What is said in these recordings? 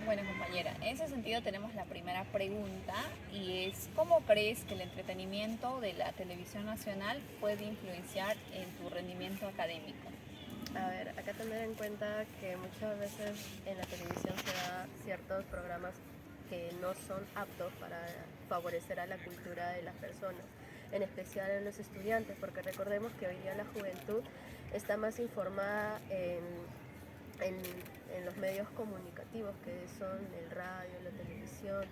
Bueno, compañera, en ese sentido tenemos la primera pregunta y es, ¿cómo crees que el entretenimiento de la televisión nacional puede influenciar en tu rendimiento académico? A ver, acá tener en cuenta que muchas veces en la televisión se da ciertos programas que no son aptos para favorecer a la cultura de las personas, en especial en los estudiantes, porque recordemos que hoy día la juventud está más informada en, en los medios comunicativos que son el radio, la televisión.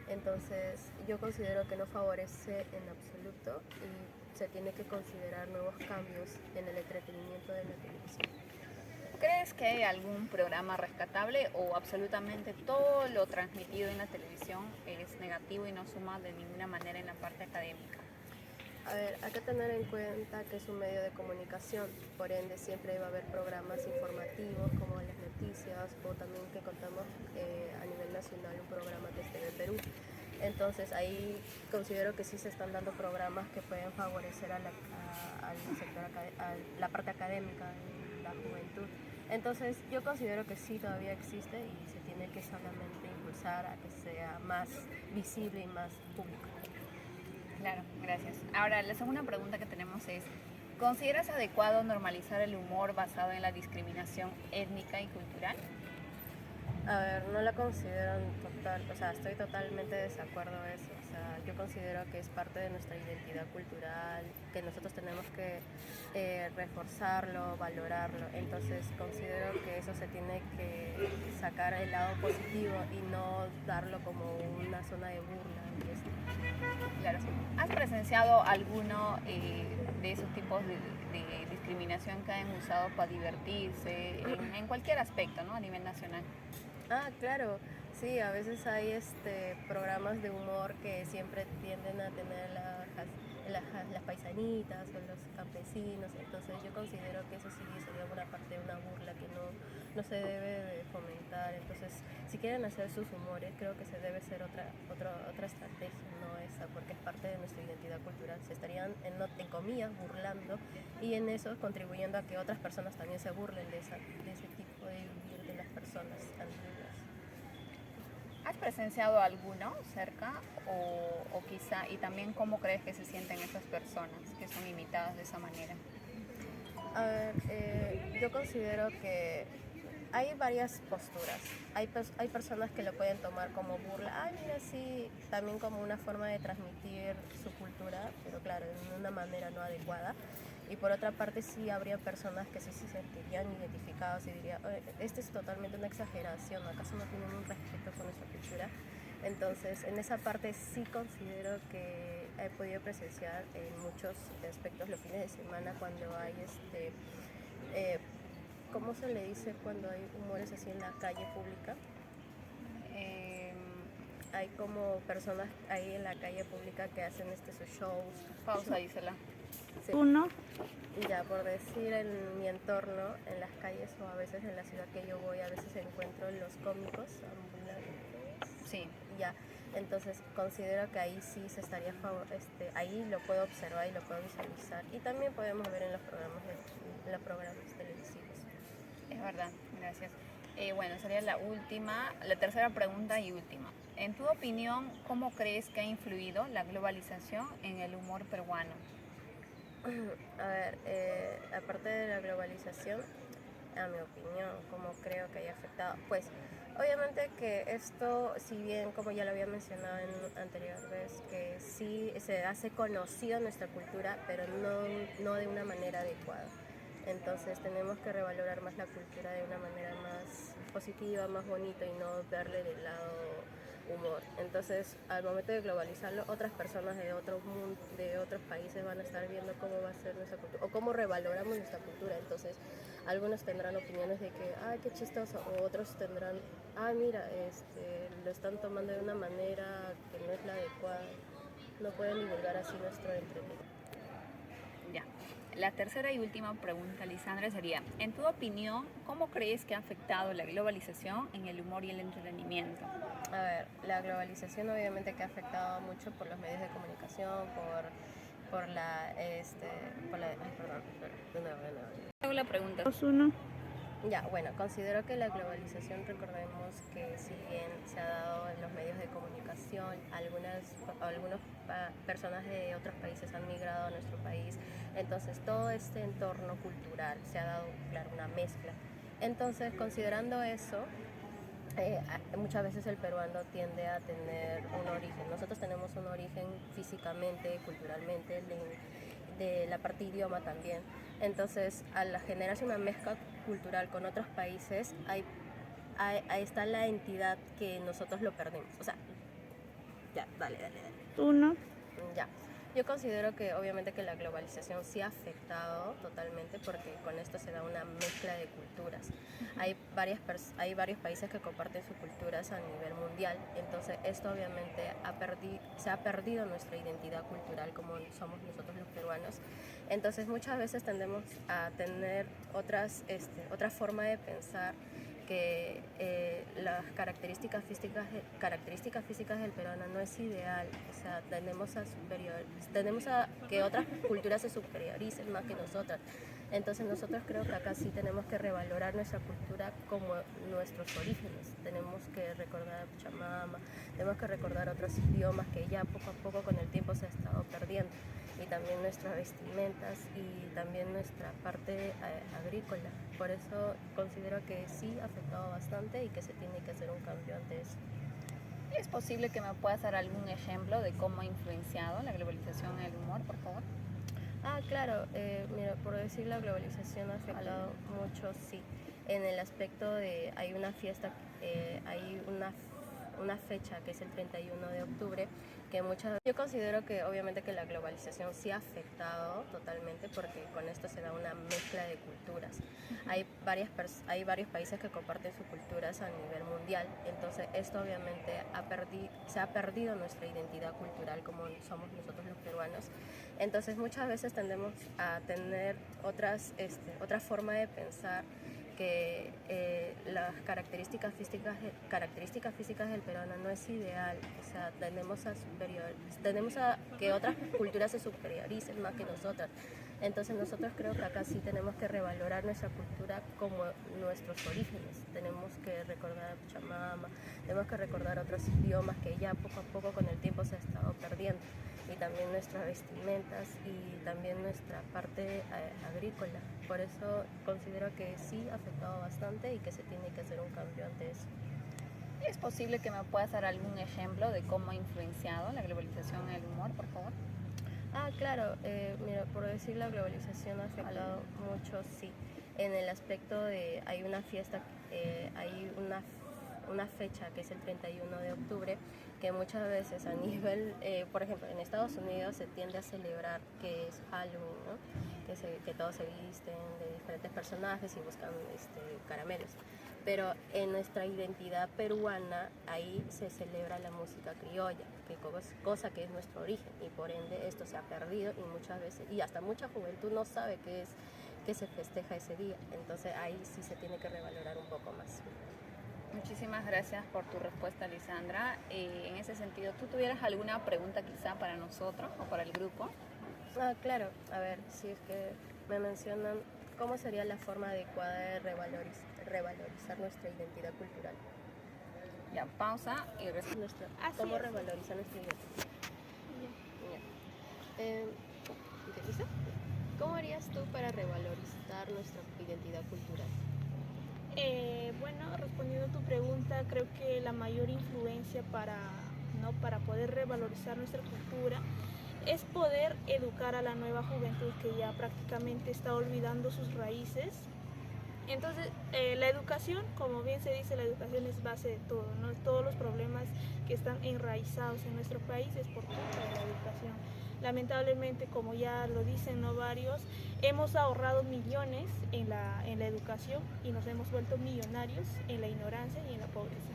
Entonces yo considero que no favorece en absoluto y se tiene que considerar nuevos cambios en el entretenimiento de la televisión. ¿Crees que hay algún programa rescatable o absolutamente todo lo transmitido en la televisión es negativo y no suma de ninguna manera en la parte académica? A ver, hay que tener en cuenta que es un medio de comunicación, por ende siempre va a haber programas informativos como las noticias o también que contamos a nivel nacional un programa que esté de Perú. Entonces ahí considero que sí se están dando programas que pueden favorecer al sector, a la parte académica de la juventud. Entonces yo considero que sí todavía existe y se tiene que solamente impulsar a que sea más visible y más público. Claro, gracias. Ahora, la segunda pregunta que tenemos es, ¿consideras adecuado normalizar el humor basado en la discriminación étnica y cultural? A ver, no la considero total, o sea, estoy totalmente de desacuerdo a eso. O sea, yo considero que es parte de nuestra identidad cultural, que nosotros tenemos que reforzarlo, valorarlo. Entonces considero que eso se tiene que sacar el lado positivo y no darlo como una zona de burla y eso. Claro. ¿Has presenciado alguno de esos tipos de discriminación que han usado para divertirse en cualquier aspecto, ¿no? A nivel nacional. Ah, claro, sí, a veces hay programas de humor que siempre tienden a tener las paisanitas o los campesinos, entonces yo considero que eso sí sería una parte de una burla que no se debe de fomentar. Entonces si quieren hacer sus humores, creo que se debe ser otra estrategia, no esa, porque es parte de nuestra identidad cultural. Se estarían en comillas burlando y en eso contribuyendo a que otras personas también se burlen de ese tipo de vivir de las personas antiguas. ¿Has presenciado alguno cerca o quizá, y también cómo crees que se sienten esas personas que son imitadas de esa manera? A ver, yo considero que hay varias posturas. Hay personas que lo pueden tomar como burla, ay, mira, sí, también como una forma de transmitir su cultura, pero claro, de una manera no adecuada. Y por otra parte, sí habría personas que sí se sentirían identificados y dirían, esto es totalmente una exageración, ¿acaso no tienen un respeto por nuestra cultura? Entonces, en esa parte sí considero que he podido presenciar en muchos aspectos los fines de semana cuando hay eh, ¿cómo se le dice cuando hay humores así en la calle pública? Eh, Hay como personas ahí en la calle pública que hacen sus shows. Pausa, dísela. Sí. Ya por decir, en mi entorno, en las calles o a veces en la ciudad que yo voy, a veces encuentro los cómicos ambulantes. Sí. Ya, entonces considero que ahí sí se estaría ahí lo puedo observar y lo puedo visualizar. Y también podemos ver en los programas televisivos. Es verdad, gracias. Bueno, sería la tercera pregunta y última. En tu opinión, ¿cómo crees que ha influido la globalización en el humor peruano? A ver, aparte de la globalización, a mi opinión, cómo creo que haya afectado, pues obviamente que esto, si bien como ya lo había mencionado en anterior vez, que sí se hace conocida nuestra cultura, pero no de una manera adecuada. Entonces tenemos que revalorar más la cultura de una manera más positiva, más bonita y no verle del lado humor. Entonces, al momento de globalizarlo, otras personas de otros países van a estar viendo cómo va a ser nuestra cultura o cómo revaloramos nuestra cultura. Entonces, algunos tendrán opiniones de que, ay, qué chistoso, o otros tendrán, ay, mira, lo están tomando de una manera que no es la adecuada. No pueden divulgar así nuestro entretenimiento. Ya. La tercera y última pregunta, Lisandra, sería, en tu opinión, ¿cómo crees que ha afectado la globalización en el humor y el entretenimiento? A ver, la globalización obviamente que ha afectado mucho por los medios de comunicación, por la, ay, perdón, de nuevo. Hago la pregunta. 2, 1. Ya, bueno, considero que la globalización, recordemos que si bien se ha dado en los medios de comunicación, algunas personas de otros países han migrado a nuestro país, entonces todo este entorno cultural se ha dado, claro, una mezcla. Entonces, considerando eso, muchas veces el peruano tiende a tener un origen. Nosotros tenemos un origen físicamente, culturalmente, de la parte idioma también. Entonces, al generarse una mezcla cultural con otros países, ahí está la entidad que nosotros lo perdemos. O sea, ya, dale. Uno. Ya. Yo considero que obviamente que la globalización sí ha afectado totalmente porque con esto se da una mezcla de culturas. Hay varios países que comparten sus culturas a nivel mundial, entonces esto obviamente se ha perdido nuestra identidad cultural como somos nosotros los peruanos. Entonces muchas veces tendemos a tener otra forma de pensar que las características físicas del peruano no es ideal, o sea, tendemos a que otras culturas se superioricen más que nosotras. Entonces nosotros creo que acá sí tenemos que revalorar nuestra cultura como nuestros orígenes. Tenemos que recordar a Pachamama, tenemos que recordar otros idiomas que ya poco a poco con el tiempo se ha estado perdiendo. Y también nuestras vestimentas y también nuestra parte agrícola. Por eso considero que sí ha afectado bastante y que se tiene que hacer un cambio ante eso. ¿Es posible que me puedas dar algún ejemplo de cómo ha influenciado la globalización en el humor, por favor? Claro, mira, por decir la globalización ha afectado mucho, sí, en el aspecto de, hay una fiesta, hay una fecha que es el 31 de octubre, que yo considero que obviamente que la globalización sí ha afectado totalmente porque con esto se da una mezcla de culturas. Hay varios países que comparten sus culturas a nivel mundial, entonces esto obviamente se ha perdido nuestra identidad cultural como somos nosotros los peruanos. Entonces muchas veces tendemos a tener otra forma de pensar que las características físicas del peruano no es ideal, o sea, tendemos a que otras culturas se superioricen más que nosotras. Entonces nosotros creo que acá sí tenemos que revalorar nuestra cultura como nuestros orígenes. Tenemos que recordar a Pachamama, tenemos que recordar otros idiomas que ya poco a poco con el tiempo se ha estado perdiendo. Y también nuestras vestimentas y también nuestra parte agrícola. Por eso considero que sí ha afectado bastante y que se tiene que hacer un cambio ante eso. ¿Es posible que me puedas dar algún ejemplo de cómo ha influenciado la globalización en el humor, por favor? Claro, mira, por decir la globalización ha afectado mucho, sí, en el aspecto de, hay una fiesta, hay una fecha que es el 31 de octubre, que muchas veces a nivel, por ejemplo, en Estados Unidos se tiende a celebrar que es Halloween, ¿no? Que todos se visten de diferentes personajes y buscan caramelos. Pero en nuestra identidad peruana, ahí se celebra la música criolla, cosa que es nuestro origen, y por ende esto se ha perdido y muchas veces, y hasta mucha juventud no sabe qué se festeja ese día. Entonces ahí sí se tiene que revalorar un poco más. Muchísimas gracias por tu respuesta, Lisandra. En ese sentido, ¿tú tuvieras alguna pregunta quizá para nosotros o para el grupo? Claro, a ver, si es que me mencionan cómo sería la forma adecuada de revalorizar nuestra identidad cultural. Ya, pausa y ¿Cómo revalorizar nuestra identidad? ¿Qué dice? ¿Cómo harías tú para revalorizar nuestra identidad cultural? Bueno, respondiendo a tu pregunta, creo que la mayor influencia para poder revalorizar nuestra cultura es poder educar a la nueva juventud que ya prácticamente está olvidando sus raíces. Entonces, la educación, como bien se dice, la educación es base de todo, ¿no? Todos los problemas que están enraizados en nuestro país es por culpa de la educación. Lamentablemente, como ya lo dicen, ¿no?, varios, hemos ahorrado millones en la educación y nos hemos vuelto millonarios en la ignorancia y en la pobreza.